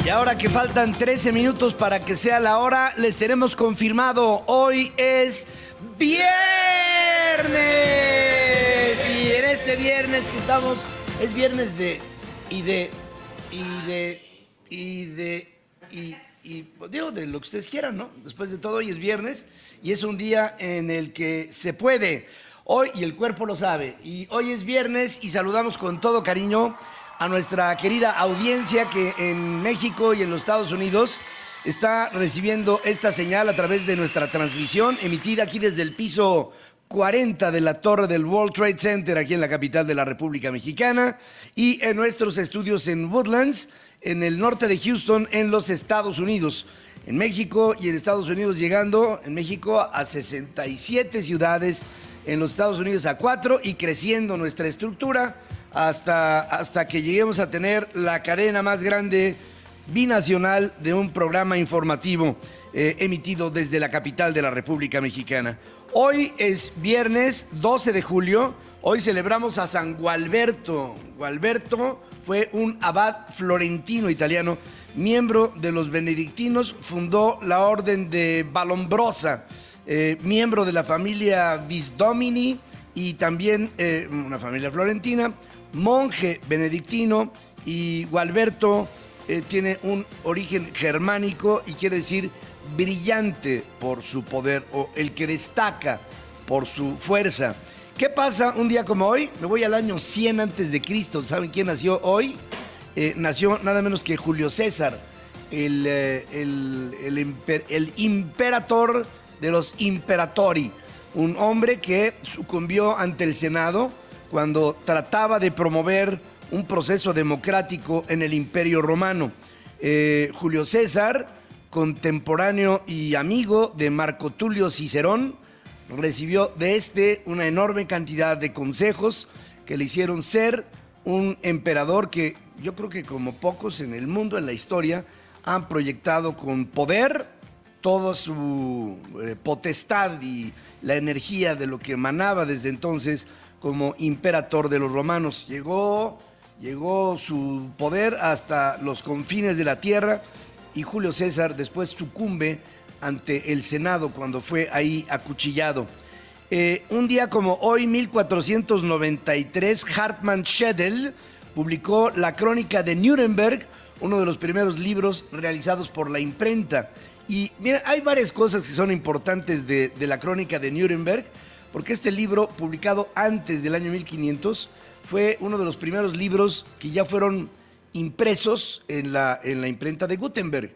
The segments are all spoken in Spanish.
Y ahora que faltan 13 minutos para que sea la hora, les tenemos confirmado, hoy es viernes. Y en este viernes que estamos, es viernes digo, de lo que ustedes quieran, ¿no? Después de todo, hoy es viernes y es un día en el que se puede. Hoy, y el cuerpo lo sabe, y hoy es viernes y saludamos con todo cariño a nuestra querida audiencia que en México y en los Estados Unidos está recibiendo esta señal a través de nuestra transmisión emitida aquí desde el piso 40 de la torre del World Trade Center aquí en la capital de la República Mexicana y en nuestros estudios en Woodlands, en el norte de Houston, en los Estados Unidos. En México y en Estados Unidos llegando, en México a 67 ciudades, en los Estados Unidos a 4 y creciendo nuestra estructura hasta que lleguemos a tener la cadena más grande binacional de un programa informativo emitido desde la capital de la República Mexicana. Hoy es viernes 12 de julio, hoy celebramos a San Gualberto. Gualberto fue un abad florentino italiano, miembro de los benedictinos, fundó la orden de Vallombrosa, miembro de la familia Visdomini y también una familia florentina, monje benedictino, y Gualberto tiene un origen germánico y quiere decir brillante por su poder o el que destaca por su fuerza. ¿Qué pasa un día como hoy? Me voy al año 100 antes de Cristo. ¿Saben quién nació hoy? Nació nada menos que Julio César, el imperator de los imperatori, un hombre que sucumbió ante el Senado cuando trataba de promover un proceso democrático en el Imperio Romano. Julio César, contemporáneo y amigo de Marco Tulio Cicerón, recibió de una enorme cantidad de consejos que le hicieron ser un emperador que yo creo que como pocos en el mundo, en la historia, han proyectado con poder toda su potestad y la energía de lo que emanaba desde entonces como imperator de los romanos. Llegó su poder hasta los confines de la tierra y Julio César después sucumbe ante el Senado cuando fue ahí acuchillado. Un día como hoy, 1493, Hartmann Schedel publicó La Crónica de Nuremberg, uno de los primeros libros realizados por la imprenta. Y mira, hay varias cosas que son importantes de La Crónica de Nuremberg, porque este libro, publicado antes del año 1500, fue uno de los primeros libros que ya fueron impresos en la imprenta de Gutenberg.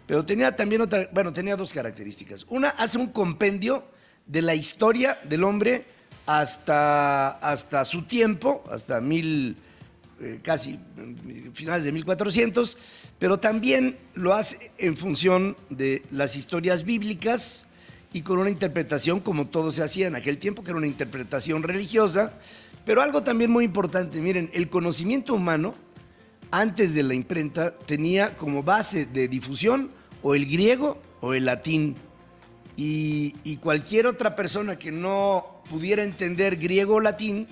Pero tenía también tenía dos características. Una, hace un compendio de la historia del hombre hasta su tiempo, hasta casi finales de 1400, pero también lo hace en función de las historias bíblicas y con una interpretación como todo se hacía en aquel tiempo, que era una interpretación religiosa, pero algo también muy importante. Miren, el conocimiento humano antes de la imprenta tenía como base de difusión o el griego o el latín, y cualquier otra persona que no pudiera entender griego o latín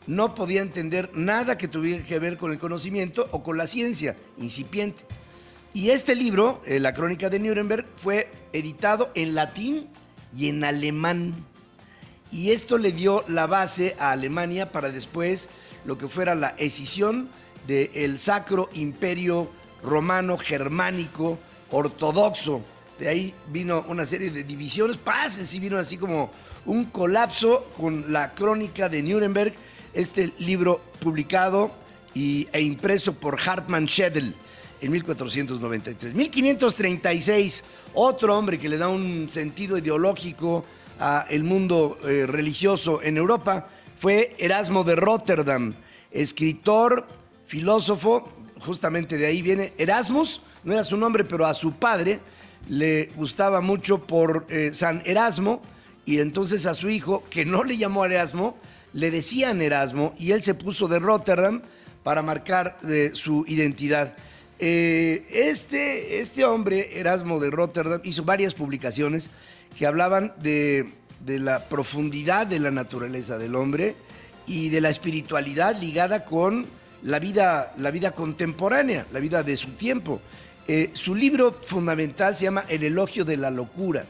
no podía entender nada que tuviera que ver con el conocimiento o con la ciencia incipiente. Y este libro, La Crónica de Nuremberg, fue editado en latín y en alemán. Y esto le dio la base a Alemania para después lo que fuera la escisión del Sacro Imperio Romano Germánico Ortodoxo. De ahí vino una serie de divisiones, pases, y vino así como un colapso con La Crónica de Nuremberg, este libro publicado e impreso por Hartmann Schedel en 1493. 1536, otro hombre que le da un sentido ideológico al mundo religioso en Europa fue Erasmo de Rotterdam, escritor, filósofo. Justamente de ahí viene Erasmus, no era su nombre, pero a su padre le gustaba mucho por San Erasmo, y entonces a su hijo, que no le llamó Erasmo, le decían Erasmo, y él se puso de Rotterdam para marcar su identidad. Este hombre, Erasmo de Rotterdam, hizo varias publicaciones que hablaban de la profundidad de la naturaleza del hombre y de la espiritualidad ligada con la vida contemporánea, la vida de su tiempo. Su libro fundamental se llama El elogio de la locura,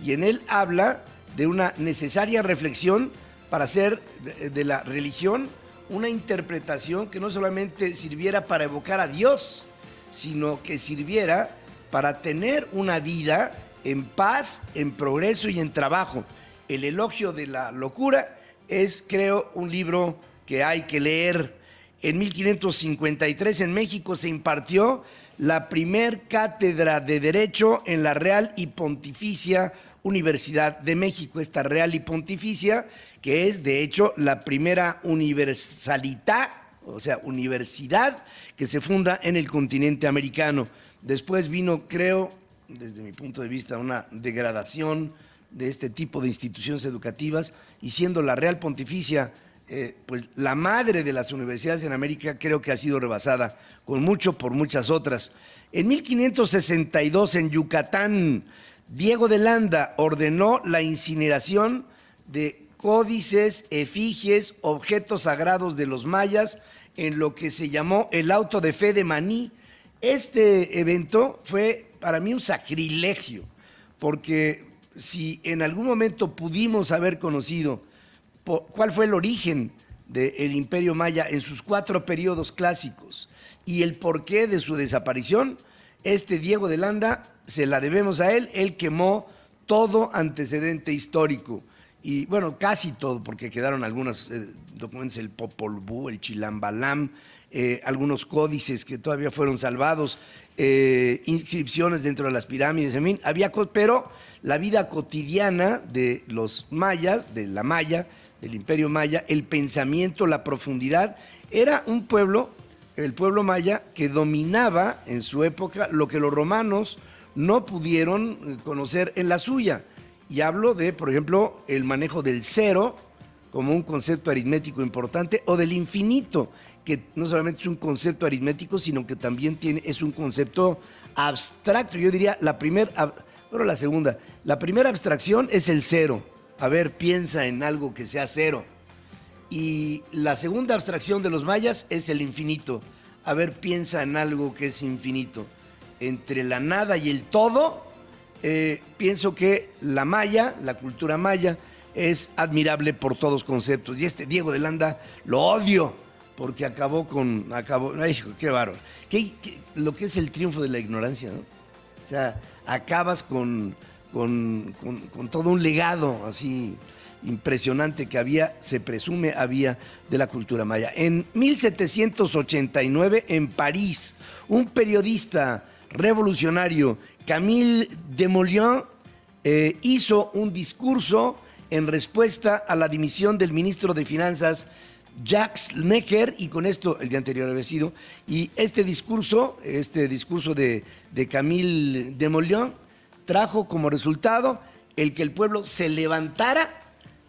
y en él habla de una necesaria reflexión para hacer de la religión una interpretación que no solamente sirviera para evocar a Dios, sino que sirviera para tener una vida en paz, en progreso y en trabajo. El elogio de la locura es, creo, un libro que hay que leer. En 1553 en México se impartió la primer cátedra de Derecho en la Real y Pontificia Universidad de México. Esta Real y Pontificia, que es de hecho la primera universalidad, o sea, universidad que se funda en el continente americano. Después vino, creo, desde mi punto de vista, una degradación de este tipo de instituciones educativas, y siendo la Real Pontificia pues la madre de las universidades en América, creo que ha sido rebasada con mucho por muchas otras. En 1562 en Yucatán, Diego de Landa ordenó la incineración de códices, efigies, objetos sagrados de los mayas en lo que se llamó el auto de fe de Maní. Este evento fue para mí un sacrilegio, porque si en algún momento pudimos haber conocido cuál fue el origen del Imperio Maya en sus 4 periodos clásicos y el porqué de su desaparición, Diego de Landa se la debemos a él. Él quemó todo antecedente histórico, y bueno, casi todo, porque quedaron algunos documentos, el Popol Vuh, el Chilambalam, algunos códices que todavía fueron salvados, inscripciones dentro de las pirámides, en fin, pero la vida cotidiana de los mayas, de la Maya, del Imperio Maya, el pensamiento, la profundidad, era un pueblo, el pueblo maya, que dominaba en su época lo que los romanos no pudieron conocer en la suya. Y hablo de, por ejemplo, el manejo del cero como un concepto aritmético importante, o del infinito, que no solamente es un concepto aritmético, sino que también es un concepto abstracto. Yo diría la primera abstracción es el cero. A ver, piensa en algo que sea cero. Y la segunda abstracción de los mayas es el infinito. A ver, piensa en algo que es infinito. Entre la nada y el todo, pienso que la cultura maya, es admirable por todos conceptos. Y Diego de Landa lo odio, porque ay, qué bárbaro. Lo que es el triunfo de la ignorancia, ¿no? O sea, acabas con todo un legado así impresionante que se presume había de la cultura maya. En 1789, en París, un periodista revolucionario, Camille Desmoulins, hizo un discurso en respuesta a la dimisión del ministro de Finanzas, Jacques Necker, y con esto el día anterior había sido, y este discurso de Camille Desmoulins trajo como resultado el que el pueblo se levantara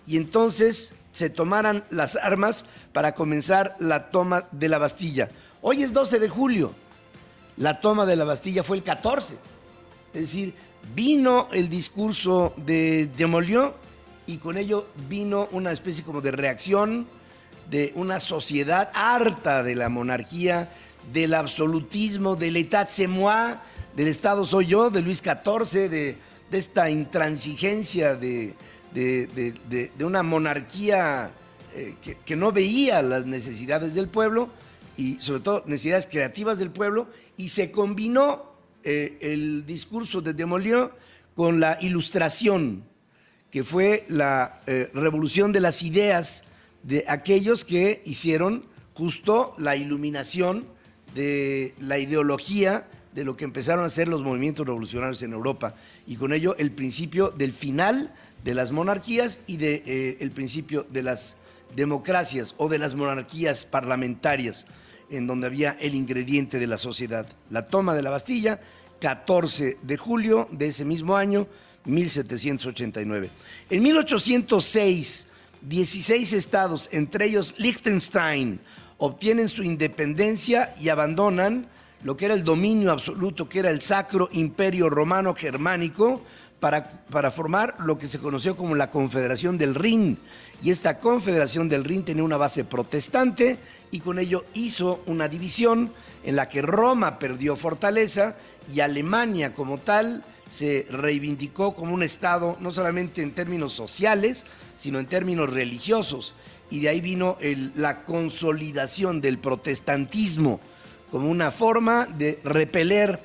y entonces se tomaran las armas para comenzar la toma de la Bastilla. Hoy es 12 de julio, la toma de la Bastilla fue el 14, es decir, vino el discurso de Desmoulins y con ello vino una especie como de reacción de una sociedad harta de la monarquía, del absolutismo, del état c'est moi, del Estado soy yo, de Luis XIV, de esta intransigencia de una monarquía que no veía las necesidades del pueblo y sobre todo necesidades creativas del pueblo, y se combinó el discurso de Desmoulins con la Ilustración, que fue la revolución de las ideas de aquellos que hicieron justo la iluminación de la ideología de lo que empezaron a ser los movimientos revolucionarios en Europa, y con ello el principio del final de las monarquías y el principio de las democracias o de las monarquías parlamentarias, en donde había el ingrediente de la sociedad. La toma de la Bastilla, 14 de julio de ese mismo año, 1789. En 1806, 16 estados, entre ellos Liechtenstein, obtienen su independencia y abandonan lo que era el dominio absoluto, que era el Sacro Imperio Romano Germánico, para formar lo que se conoció como la Confederación del Rin. Y esta Confederación del Rin tenía una base protestante y con ello hizo una división en la que Roma perdió fortaleza y Alemania como tal se reivindicó como un estado no solamente en términos sociales, sino en términos religiosos. Y de ahí vino la consolidación del protestantismo como una forma de repeler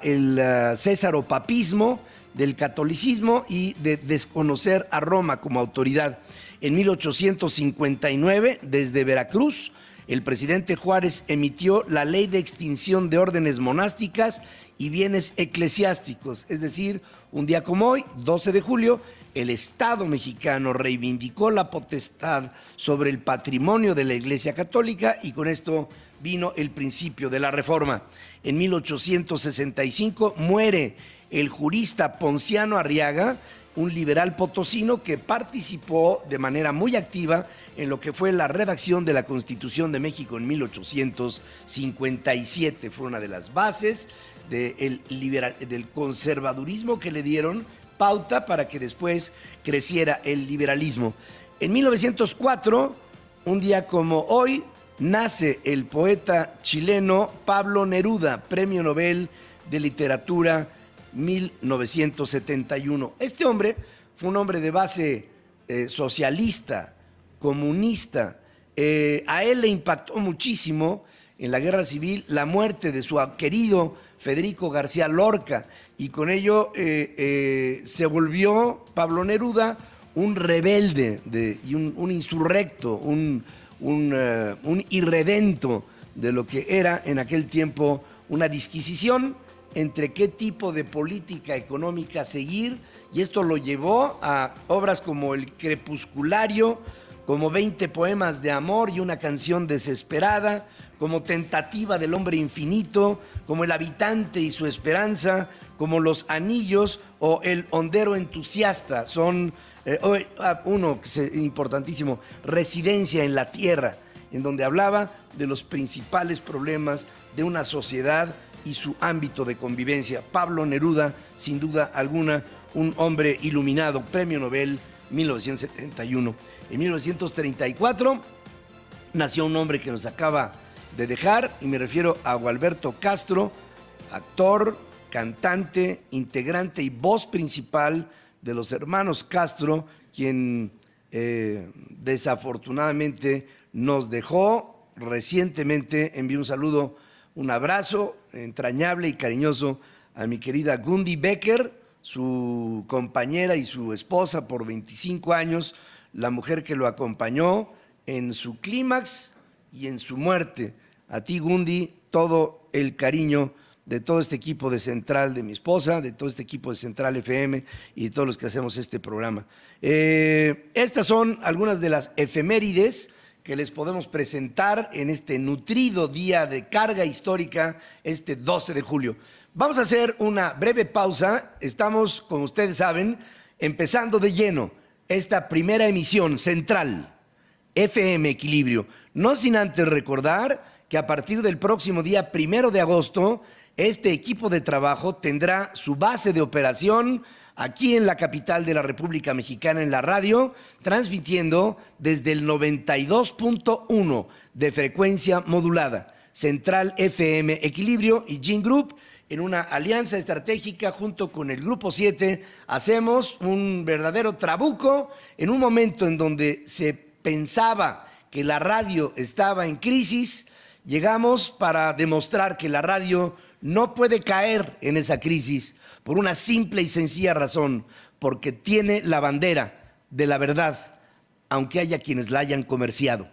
el césaropapismo del catolicismo y de desconocer a Roma como autoridad. En 1859, desde Veracruz, el presidente Juárez emitió la Ley de Extinción de Órdenes Monásticas y Bienes Eclesiásticos, es decir, un día como hoy, 12 de julio, el Estado mexicano reivindicó la potestad sobre el patrimonio de la Iglesia Católica y con esto vino el principio de la Reforma. En 1865 muere el jurista Ponciano Arriaga, un liberal potosino que participó de manera muy activa en lo que fue la redacción de la Constitución de México en 1857. Fue una de las bases del conservadurismo que le dieron pauta para que después creciera el liberalismo. En 1904, un día como hoy, nace el poeta chileno Pablo Neruda, Premio Nobel de Literatura 1971. Este hombre fue un hombre de base socialista, comunista. A él le impactó muchísimo en la Guerra Civil la muerte de su querido Federico García Lorca y con ello se volvió Pablo Neruda un rebelde y un insurrecto, un irredento de lo que era en aquel tiempo una disquisición entre qué tipo de política económica seguir, y esto lo llevó a obras como El Crepusculario, como 20 poemas de amor y una canción desesperada, como Tentativa del hombre infinito, como El habitante y su esperanza, como Los anillos o El hondero entusiasta. Son uno importantísimo, Residencia en la tierra, en donde hablaba de los principales problemas de una sociedad y su ámbito de convivencia. Pablo Neruda, sin duda alguna, un hombre iluminado, Premio Nobel 1971. En 1934 nació un hombre que nos acaba de dejar, y me refiero a Gualberto Castro, actor, cantante, integrante y voz principal de los hermanos Castro, quien desafortunadamente nos dejó recientemente. Envío un saludo, un abrazo entrañable y cariñoso a mi querida Gundi Becker, su compañera y su esposa por 25 años, la mujer que lo acompañó en su clímax y en su muerte. A ti, Gundi, todo el cariño de todo este equipo de Central, de mi esposa, de todo este equipo de Central FM y de todos los que hacemos este programa. Estas son algunas de las efemérides que les podemos presentar en este nutrido día de carga histórica, este 12 de julio. Vamos a hacer una breve pausa. Estamos, como ustedes saben, empezando de lleno esta primera emisión Central FM Equilibrio. No sin antes recordar que a partir del próximo día 1 de agosto, este equipo de trabajo tendrá su base de operación aquí en la capital de la República Mexicana en la radio, transmitiendo desde el 92.1 de frecuencia modulada. Central FM Equilibrio y Gin Group, en una alianza estratégica junto con el Grupo 7, hacemos un verdadero trabuco en un momento en donde se pensaba que la radio estaba en crisis. Llegamos para demostrar que la radio no puede caer en esa crisis por una simple y sencilla razón, porque tiene la bandera de la verdad, aunque haya quienes la hayan comerciado.